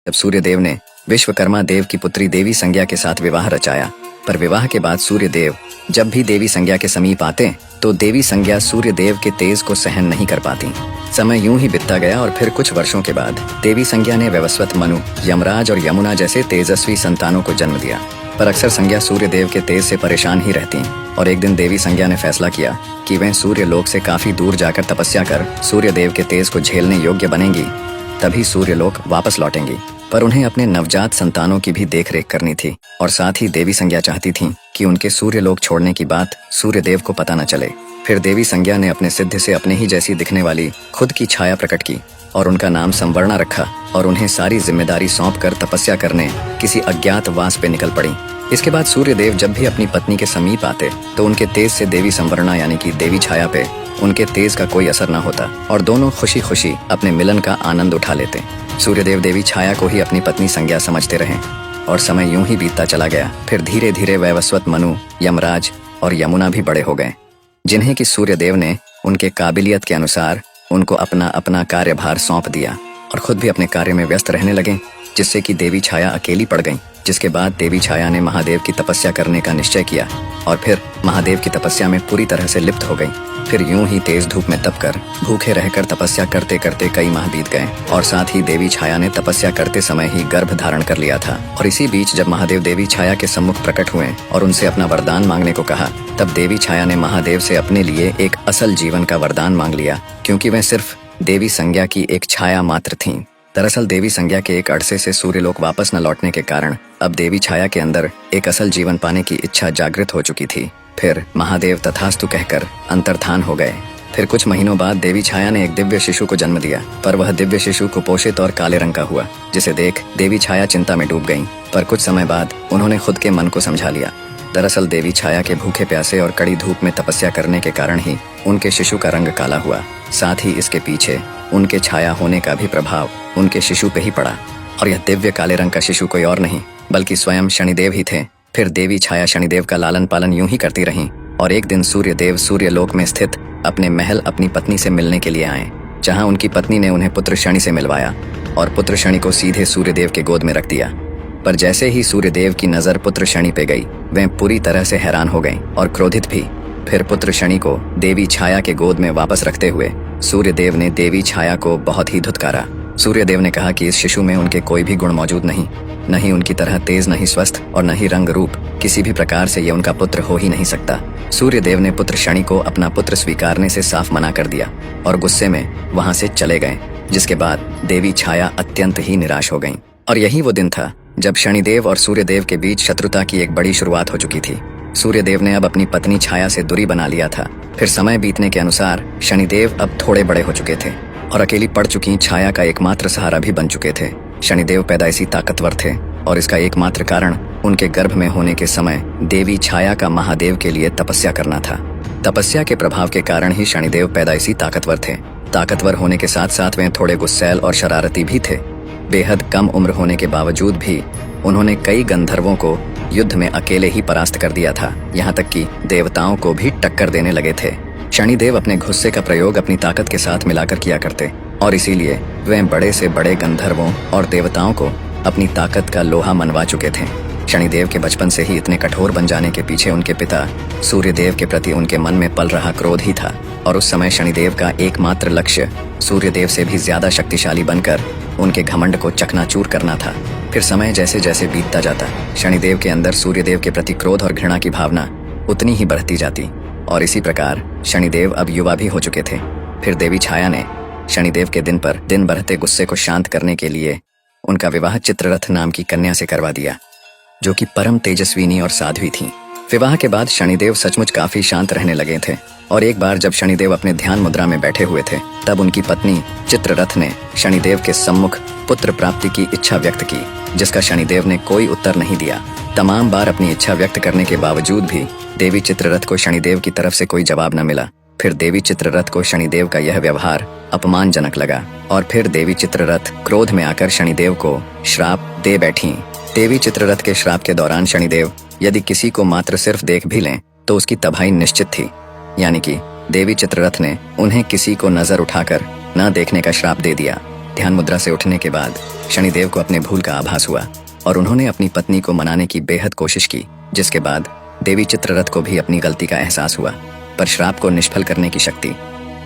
जब सूर्यदेव ने विश्वकर्मा देव की पुत्री देवी संज्ञा के साथ विवाह रचाया। पर विवाह के बाद सूर्यदेव जब भी देवी संज्ञा के समीप आते तो देवी संज्ञा सूर्यदेव के तेज को सहन नहीं कर पाती। समय यूं ही बीतता गया और फिर कुछ वर्षों के बाद देवी संज्ञा ने वैवस्वत मनु, यमराज और यमुना जैसे तेजस्वी संतानों को जन्म दिया। पर अक्सर संज्ञा सूर्यदेव के तेज से परेशान ही रहती और एक दिन देवी संज्ञा ने फैसला किया कि वह सूर्यलोक से काफी दूर जाकर तपस्या कर सूर्यदेव के तेज को झेलने योग्य बनेंगी, तभी सूर्यलोक वापस लौटेंगी। पर उन्हें अपने नवजात संतानों की भी देखरेख करनी थी और साथ ही देवी संज्ञा चाहती थी कि उनके सूर्यलोक छोड़ने की बात सूर्यदेव को पता न चले। फिर देवी संज्ञा ने अपने सिद्ध से अपने ही जैसी दिखने वाली खुद की छाया प्रकट की और उनका नाम संवर्णा रखा और उन्हें सारी जिम्मेदारी सौंप कर तपस्या करने किसी अज्ञात वास पे निकल पड़ी। इसके बाद सूर्यदेव जब भी अपनी पत्नी के समीप आते तो उनके तेज से देवी संवर्णा यानी कि देवी छाया पे उनके तेज का कोई असर न होता और दोनों खुशी खुशी अपने मिलन का आनंद उठा लेते। सूर्यदेव देवी छाया को ही अपनी पत्नी संज्ञा समझते रहे और समय यूं ही बीतता चला गया। फिर धीरे धीरे वैवस्वत मनु, यमराज और यमुना भी बड़े हो गए, जिन्हें कि सूर्यदेव ने उनके काबिलियत के अनुसार उनको अपना अपना कार्यभार सौंप दिया और खुद भी अपने कार्य में व्यस्त रहने लगे, जिससे कि देवी छाया अकेली पड़ गई। जिसके बाद देवी छाया ने महादेव की तपस्या करने का निश्चय किया और फिर महादेव की तपस्या में पूरी तरह से लिप्त हो गई। फिर यूं ही तेज धूप में तपकर भूखे रहकर तपस्या करते करते कई माह बीत गए और साथ ही देवी छाया ने तपस्या करते समय ही गर्भ धारण कर लिया था। और इसी बीच जब महादेव देवी छाया के सम्मुख प्रकट हुए और उनसे अपना वरदान मांगने को कहा, तब देवी छाया ने महादेव से अपने लिए एक असल जीवन का वरदान मांग लिया, क्योंकि वह सिर्फ देवी संज्ञा की एक छाया मात्र थी। दरअसल देवी संज्ञा के एक अरसे से सूर्यलोक वापस न लौटने के कारण अब देवी छाया के अंदर एक असल जीवन पाने की इच्छा जागृत हो चुकी थी। फिर महादेव तथास्तु कहकर अंतर्धान हो गए। फिर कुछ महीनों बाद देवी छाया ने एक दिव्य शिशु को जन्म दिया, पर वह दिव्य शिशु कुपोषित और काले रंग का हुआ, जिसे देख देवी छाया चिंता में डूब गईं। पर कुछ समय बाद उन्होंने खुद के मन को समझा लिया। दरअसल देवी छाया के भूखे प्यासे और कड़ी धूप में तपस्या करने के कारण ही उनके शिशु का रंग काला हुआ। साथ ही इसके पीछे उनके छाया होने का भी प्रभाव उनके शिशु पे ही पड़ा और यह दिव्य काले रंग का शिशु कोई और नहीं बल्कि स्वयं शनिदेव ही थे। फिर देवी छाया शनिदेव का लालन पालन यूं ही करती रहीं और एक दिन सूर्यदेव सूर्यलोक में स्थित अपने महल अपनी पत्नी से मिलने के लिए आए, जहां उनकी पत्नी ने उन्हें पुत्र शनि से मिलवाया और पुत्र शनि को सीधे सूर्यदेव के गोद में रख दिया। पर जैसे ही सूर्यदेव की नजर पुत्र शनि पे गई, वे पूरी तरह से हैरान हो गईं और क्रोधित भी। फिर पुत्र शनि को देवी छाया के गोद में वापस रखते हुए सूर्यदेव ने देवी छाया को बहुत ही धुतकारा। सूर्यदेव ने कहा कि इस शिशु में उनके कोई भी गुण मौजूद नहीं, न ही उनकी तरह तेज, न ही स्वस्थ और न ही रंग रूप, किसी भी प्रकार से ये उनका पुत्र हो ही नहीं सकता। सूर्यदेव ने पुत्र शनि को अपना पुत्र स्वीकारने से साफ मना कर दिया और गुस्से में वहां से चले गए, जिसके बाद देवी छाया अत्यंत ही निराश हो गईं। और यही वो दिन था जब शनिदेव और सूर्यदेव के बीच शत्रुता की एक बड़ी शुरुआत हो चुकी थी। सूर्यदेव ने अब अपनी पत्नी छाया से दूरी बना लिया था। फिर समय बीतने के अनुसार शनिदेव अब थोड़े बड़े हो चुके थे और अकेली पड़ चुकी छाया का एकमात्र सहारा भी बन चुके थे। शनिदेव पैदाइशी ताकतवर थे और इसका एकमात्र कारण उनके गर्भ में होने के समय देवी छाया का महादेव के लिए तपस्या करना था। तपस्या के प्रभाव के कारण ही शनिदेव पैदाइशी ताकतवर थे। ताकतवर होने के साथ साथ वे थोड़े गुस्सैल और शरारती भी थे। बेहद कम उम्र होने के बावजूद भी उन्होंने कई गंधर्वों को युद्ध में अकेले ही परास्त कर दिया था, यहाँ तक कि देवताओं को भी टक्कर देने लगे थे। शनिदेव अपने गुस्से का प्रयोग अपनी ताकत के साथ मिलाकर किया करते और इसीलिए वे बड़े से बड़े गंधर्वों और देवताओं को अपनी ताकत का लोहा मनवा चुके थे। शनिदेव के बचपन से ही इतने कठोर बन जाने के पीछे उनके पिता सूर्यदेव के प्रति उनके मन में पल रहा क्रोध ही था और उस समय शनिदेव का एकमात्र लक्ष्य सूर्यदेव से भी ज्यादा शक्तिशाली बनकर उनके घमंड को चकनाचूर करना था। फिर समय जैसे जैसे बीतता जाता, शनिदेव के अंदर सूर्यदेव के प्रति क्रोध और घृणा की भावना उतनी ही बढ़ती जाती और इसी प्रकार शनिदेव अब युवा भी हो चुके थे। फिर देवी छाया ने शनिदेव के दिन पर दिन बढ़ते गुस्से को शांत करने के लिए उनका विवाह चित्ररथ नाम की कन्या से करवा दिया, जो कि परम तेजस्विनी और साध्वी थी। विवाह के बाद शनिदेव सचमुच काफी शांत रहने लगे थे और एक बार जब शनिदेव अपने ध्यान मुद्रा में बैठे हुए थे, तब उनकी पत्नी चित्ररथ ने शनिदेव के सम्मुख पुत्र प्राप्ति की इच्छा व्यक्त की, जिसका शनिदेव ने कोई उत्तर नहीं दिया। तमाम बार अपनी इच्छा व्यक्त करने के बावजूद भी देवी चित्ररथ को शनिदेव की तरफ से कोई जवाब न मिला। फिर देवी चित्ररथ को शनिदेव का यह व्यवहार अपमानजनक लगा और फिर देवी चित्ररथ क्रोध में आकर शनिदेव को श्राप दे बैठी। देवी चित्ररथ के श्राप के दौरान शनिदेव यदि किसी को मात्र सिर्फ देख भी लें तो उसकी तबाही निश्चित थी, यानी कि देवी चित्ररथ ने उन्हें किसी को नजर उठाकर न देखने का श्राप दे दिया। ध्यान मुद्रा से उठने के बाद शनिदेव को अपने भूल का आभास हुआ और उन्होंने अपनी पत्नी को मनाने की बेहद कोशिश की, जिसके बाद देवी चित्ररथ को भी अपनी गलती का एहसास हुआ। पर श्राप को निष्फल करने की शक्ति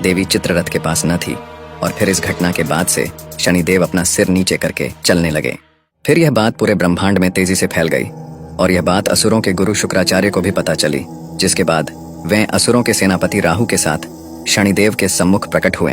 देवी चित्ररथ के पास न थी और फिर इस घटना के बाद से शनिदेव अपना सिर नीचे करके चलने लगे। फिर यह बात पूरे ब्रह्मांड में तेजी से फैल गई और यह बात असुरों के गुरु शुक्राचार्य को भी पता चली, जिसके बाद वे असुरों के सेनापति राहु के साथ शनिदेव के सम्मुख प्रकट हुए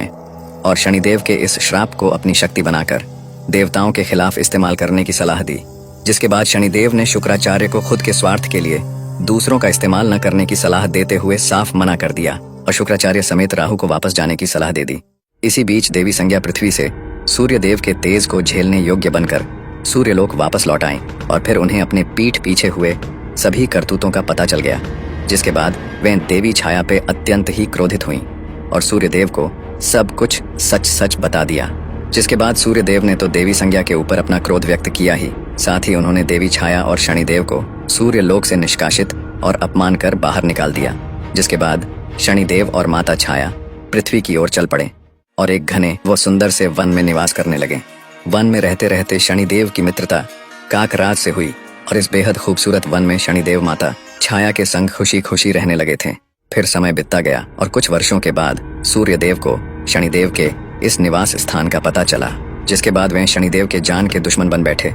और शनिदेव के इस श्राप को अपनी शक्ति बनाकर देवताओं के खिलाफ इस्तेमाल करने की सलाह दी, जिसके बाद शनिदेव ने शुक्राचार्य को खुद के स्वार्थ के लिए दूसरों का इस्तेमाल न करने की सलाह देते हुए साफ मना कर दिया और शुक्राचार्य समेत राहु को वापस जाने की सलाह दे दी। इसी बीच देवी संज्ञा पृथ्वी से सूर्य देव के तेज को झेलने योग्य बनकर सूर्यलोक वापस लौट आए और फिर उन्हें अपने पीठ पीछे हुए सभी करतूतों का पता चल गया, जिसके बाद वे देवी छाया पे अत्यंत ही क्रोधित हुईं और सूर्यदेव को सब कुछ सच सच बता दिया। जिसके बाद सूर्यदेव ने तो देवी संज्ञा के ऊपर अपना क्रोध व्यक्त किया ही, साथ ही उन्होंने देवी छाया और शनिदेव को सूर्यलोक से निष्कासित और अपमान कर बाहर निकाल दिया। जिसके बाद शनिदेव और माता छाया पृथ्वी की ओर चल पड़े और एक घने व सुंदर से वन में निवास करने लगे। वन में रहते रहते शनिदेव की मित्रता काकराज से हुई और इस बेहद खूबसूरत वन में शनिदेव माता छाया के संग खुशी खुशी रहने लगे थे। फिर समय बीतता गया और कुछ वर्षों के बाद सूर्यदेव को शनिदेव के इस निवास स्थान का पता चला, जिसके बाद वे शनिदेव के जान के दुश्मन बन बैठे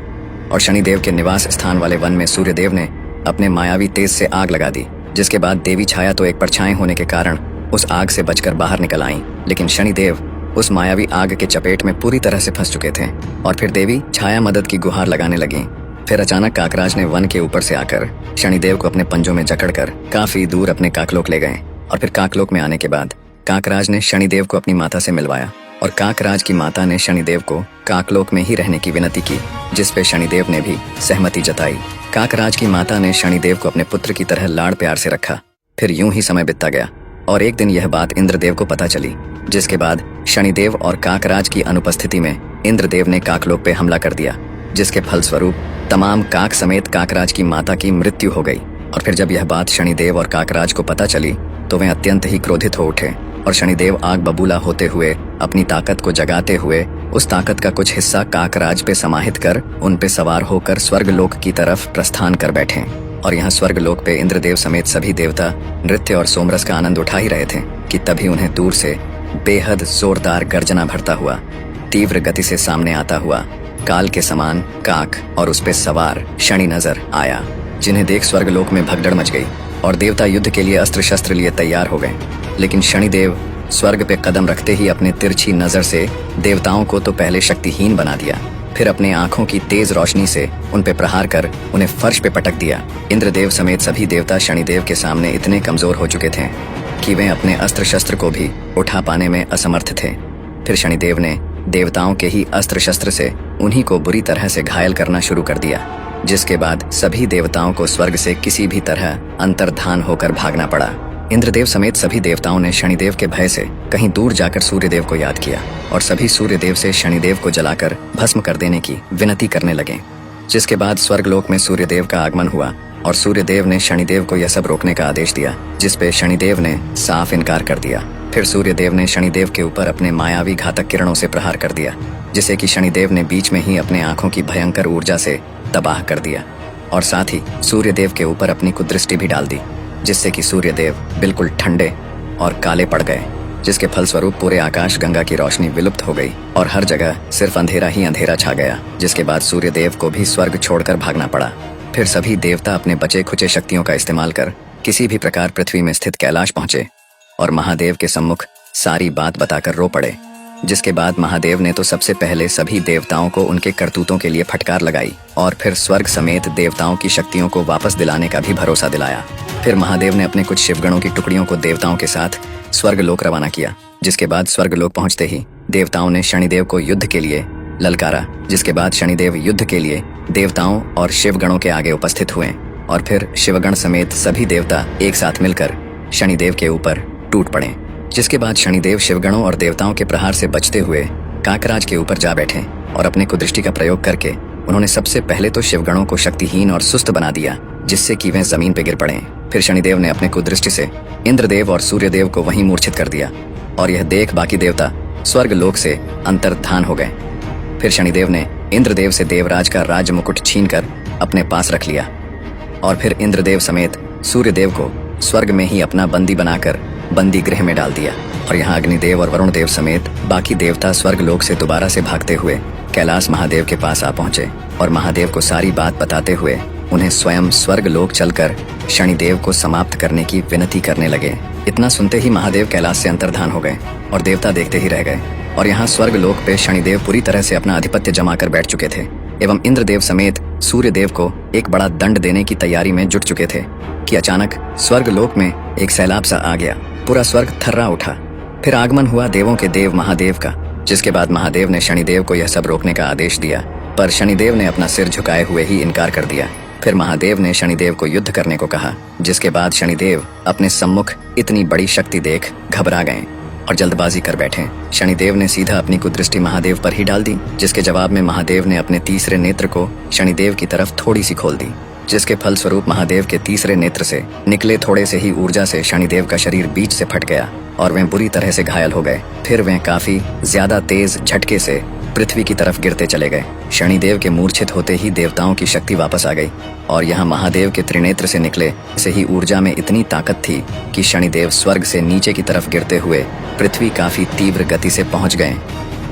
और शनिदेव के निवास स्थान वाले वन में सूर्यदेव ने अपने मायावी तेज से आग लगा दी। जिसके बाद देवी छाया तो एक परछाई होने के कारण उस आग से बचकर बाहर निकल आईं, लेकिन शनिदेव उस मायावी आग के चपेट में पूरी तरह से फंस चुके थे और फिर देवी छाया मदद की गुहार लगाने लगी। फिर अचानक काकराज ने वन के ऊपर से आकर शनिदेव को अपने पंजों में जकड़कर काफी दूर अपने काकलोक ले गए और फिर काकलोक में आने के बाद काकराज ने शनिदेव को अपनी माता से मिलवाया और काकराज की माता ने शनिदेव को काकलोक में ही रहने की विनती की, जिस पे शनिदेव ने भी सहमति जताई। काकराज की माता ने शनिदेव को अपने पुत्र की तरह लाड़ प्यार से रखा। फिर यूं ही समय बीतता गया और एक दिन यह बात इंद्रदेव को पता चली, जिसके बाद शनिदेव और काकराज की अनुपस्थिति में इंद्रदेव ने काकलोक पे हमला कर दिया, जिसके फलस्वरूप तमाम काक समेत काकराज की माता की मृत्यु हो गई। और फिर जब यह बात शनिदेव और काकराज को पता चली तो वे अत्यंत ही क्रोधित हो उठे और शनिदेव आग बबूला होते हुए अपनी ताकत को जगाते हुए उस ताकत का कुछ हिस्सा काकराज पे समाहित कर उन पे सवार होकर स्वर्गलोक की तरफ प्रस्थान कर बैठे। और यहाँ स्वर्गलोक पे इंद्रदेव समेत सभी देवता नृत्य और सोमरस का आनंद उठा ही रहे थे कि तभी उन्हें दूर से बेहद जोरदार गर्जना भरता हुआ तीव्र गति से सामने आता हुआ काल के समान काक और उस पे सवार शनि नजर आया, जिन्हें देख स्वर्गलोक में भगदड़ मच गई और देवता युद्ध के लिए अस्त्र शस्त्र लिए तैयार हो गए। लेकिन शनिदेव स्वर्ग पे कदम रखते ही अपने तिरछी नजर से देवताओं को तो पहले शक्तिहीन बना दिया, फिर अपने आंखों की तेज रोशनी से उन पे प्रहार कर उन्हें फर्श पे पटक दिया। इंद्रदेव समेत सभी देवता शनिदेव के सामने इतने कमजोर हो चुके थे कि वे अपने अस्त्र शस्त्र को भी उठा पाने में असमर्थ थे। फिर शनिदेव ने देवताओं के ही अस्त्र शस्त्र से उन्हीं को बुरी तरह से घायल करना शुरू कर दिया, जिसके बाद सभी देवताओं को स्वर्ग से किसी भी तरह अंतर्धान होकर भागना पड़ा। इंद्रदेव समेत सभी देवताओं ने शनिदेव के भय से कहीं दूर जाकर सूर्यदेव को याद किया और सभी सूर्यदेव से शनिदेव को जलाकर भस्म कर देने की विनती करने लगे। जिसके बाद स्वर्गलोक में सूर्यदेव का आगमन हुआ और सूर्यदेव ने शनिदेव को यह सब रोकने का आदेश दिया, जिसपे शनिदेव ने साफ इनकार कर दिया। फिर सूर्यदेव ने शनिदेव के ऊपर अपने मायावी घातक किरणों से प्रहार कर दिया, जिसे कि शनिदेव ने बीच में ही अपने आंखों की भयंकर ऊर्जा से तबाह कर दिया और साथ ही सूर्यदेव के ऊपर अपनी कुदृष्टि भी डाल दी, जिससे कि सूर्यदेव बिल्कुल ठंडे और काले पड़ गए, जिसके फलस्वरूप पूरे आकाश गंगा की रोशनी विलुप्त हो गई और हर जगह सिर्फ अंधेरा ही अंधेरा छा गया। जिसके बाद सूर्यदेव को भी स्वर्ग छोड़कर भागना पड़ा। फिर सभी देवता अपने बचे खुचे शक्तियों का इस्तेमाल कर किसी भी प्रकार पृथ्वी में स्थित कैलाश पहुंचे और महादेव के सम्मुख सारी बात बताकर रो पड़े। जिसके बाद महादेव ने तो सबसे पहले सभी देवताओं को उनके करतूतों के लिए फटकार लगाई और फिर स्वर्ग समेत देवताओं की शक्तियों को वापस दिलाने का भी भरोसा दिलाया। फिर महादेव ने अपने कुछ शिवगणों की टुकड़ियों को देवताओं के साथ स्वर्गलोक रवाना किया। जिसके बाद स्वर्गलोक पहुंचते ही देवताओं ने शनिदेव को युद्ध के लिए ललकारा, जिसके बाद शनिदेव युद्ध के लिए देवताओं और शिवगणों के आगे उपस्थित हुए और फिर शिवगण समेत सभी देवता एक साथ मिलकर शनिदेव के ऊपर टूट पड़े। जिसके बाद शनिदेव शिवगणों और देवताओं के प्रहार से बचते हुए काकराज के ऊपर जा बैठे और अपने कुदृष्टि का प्रयोग करके उन्होंने सबसे पहले तो शिवगणों को शक्तिहीन और सुस्त बना दिया, जिससे कि वे जमीन पे गिर पड़े। फिर शनिदेव ने अपने कुदृष्टि से इंद्रदेव और सूर्यदेव को वहीं मूर्छित कर दिया और यह देख बाकी देवता स्वर्ग लोक से अंतर्धान हो गए। फिर शनिदेव ने इंद्रदेव से देवराज का राज मुकुट छीनकर अपने पास रख लिया और फिर इंद्रदेव समेत सूर्यदेव को स्वर्ग में ही अपना बंदी बनाकर बंदी गृह में डाल दिया। और यहाँ अग्निदेव और वरुण देव समेत बाकी देवता स्वर्ग लोक से दोबारा से भागते हुए कैलाश महादेव के पास आ पहुंचे और महादेव को सारी बात बताते हुए उन्हें स्वयं स्वर्ग लोक चलकर शनिदेव को समाप्त करने की विनती करने लगे। इतना सुनते ही महादेव कैलाश से अंतर्धान हो गए और देवता देखते ही रह गए। और यहाँ स्वर्ग लोक पे शनिदेव पूरी तरह से अपना आधिपत्य जमा कर बैठ चुके थे एवं इंद्रदेव समेत सूर्यदेव को एक बड़ा दंड देने की तैयारी में जुट चुके थे कि अचानक स्वर्ग लोक में एक सैलाब सा आ गया। पूरा स्वर्ग थर्रा उठा। फिर आगमन हुआ देवों के देव महादेव का, जिसके बाद महादेव ने शनिदेव को यह सब रोकने का आदेश दिया, पर शनिदेव ने अपना सिर झुकाए हुए ही इनकार कर दिया। फिर महादेव ने शनिदेव को युद्ध करने को कहा, जिसके बाद शनिदेव अपने सम्मुख इतनी बड़ी शक्ति देख घबरा गए और जल्दबाजी कर बैठे। शनिदेव ने सीधा अपनी कुदृष्टि महादेव पर ही डाल दी, जिसके जवाब में महादेव ने अपने तीसरे नेत्र को शनिदेव की तरफ थोड़ी सी खोल दी, जिसके फलस्वरूप महादेव के तीसरे नेत्र से निकले थोड़े से ही ऊर्जा से शनिदेव का शरीर बीच से फट गया और वे बुरी तरह से घायल हो गए। फिर वे काफी ज्यादा तेज झटके से पृथ्वी की तरफ गिरते चले गए। शनिदेव के मूर्छित होते ही देवताओं की शक्ति वापस आ गई और यहाँ महादेव के त्रिनेत्र से निकले से ही ऊर्जा में इतनी ताकत थी कि शनिदेव स्वर्ग से नीचे की तरफ गिरते हुए पृथ्वी काफी तीव्र गति से पहुंच गए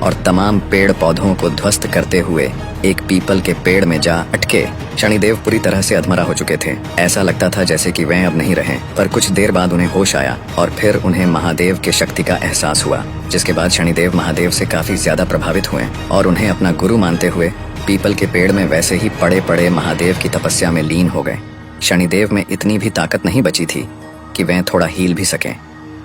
और तमाम पेड़ पौधों को ध्वस्त करते हुए एक पीपल के पेड़ में जा अटके। शनिदेव पूरी तरह से अधमरा हो चुके थे। ऐसा लगता था जैसे कि वे अब नहीं रहे, पर कुछ देर बाद उन्हें होश आया और फिर उन्हें महादेव के शक्ति का एहसास हुआ, जिसके बाद शनिदेव महादेव से काफी ज्यादा प्रभावित हुए और उन्हें अपना गुरु मानते हुए पीपल के पेड़ में वैसे ही पड़े पड़े महादेव की तपस्या में लीन हो गए। शनिदेव में इतनी भी ताकत नहीं बची थी कि वे थोड़ा हील भी सकें।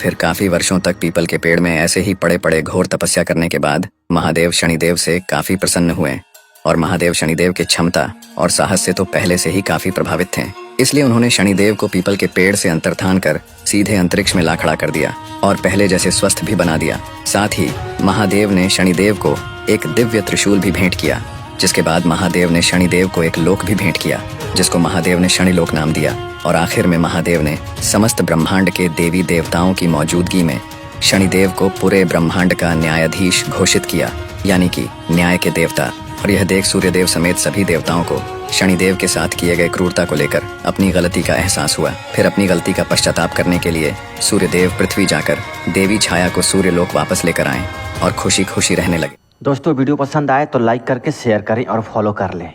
फिर काफी वर्षों तक पीपल के पेड़ में ऐसे ही पड़े पड़े घोर तपस्या करने के बाद महादेव शनिदेव से काफी प्रसन्न हुए और महादेव शनिदेव की क्षमता और साहस से तो पहले से ही काफी प्रभावित थे। इसलिए उन्होंने शनिदेव को पीपल के पेड़ से अंतर्धान कर सीधे अंतरिक्ष में ला खड़ा कर दिया और पहले जैसे स्वस्थ भी बना दिया। साथ ही महादेव ने शनिदेव को एक दिव्य त्रिशूल भी भेंट किया, जिसके बाद महादेव ने शनिदेव को एक लोक भी भेंट किया, जिसको महादेव ने शनिलोक नाम दिया। और आखिर में महादेव ने समस्त ब्रह्मांड के देवी देवताओं की मौजूदगी में शनिदेव को पूरे ब्रह्मांड का न्यायाधीश घोषित किया, यानी कि न्याय के देवता। और यह देख सूर्यदेव समेत सभी देवताओं को शनिदेव के साथ किए गए क्रूरता को लेकर अपनी गलती का एहसास हुआ। फिर अपनी गलती का पश्चाताप करने के लिए सूर्यदेव पृथ्वी जाकर देवी छाया को सूर्यलोक वापस लेकर आए और खुशी खुशी रहने लगे। दोस्तों वीडियो पसंद आए तो लाइक करके शेयर करें और फॉलो कर लें।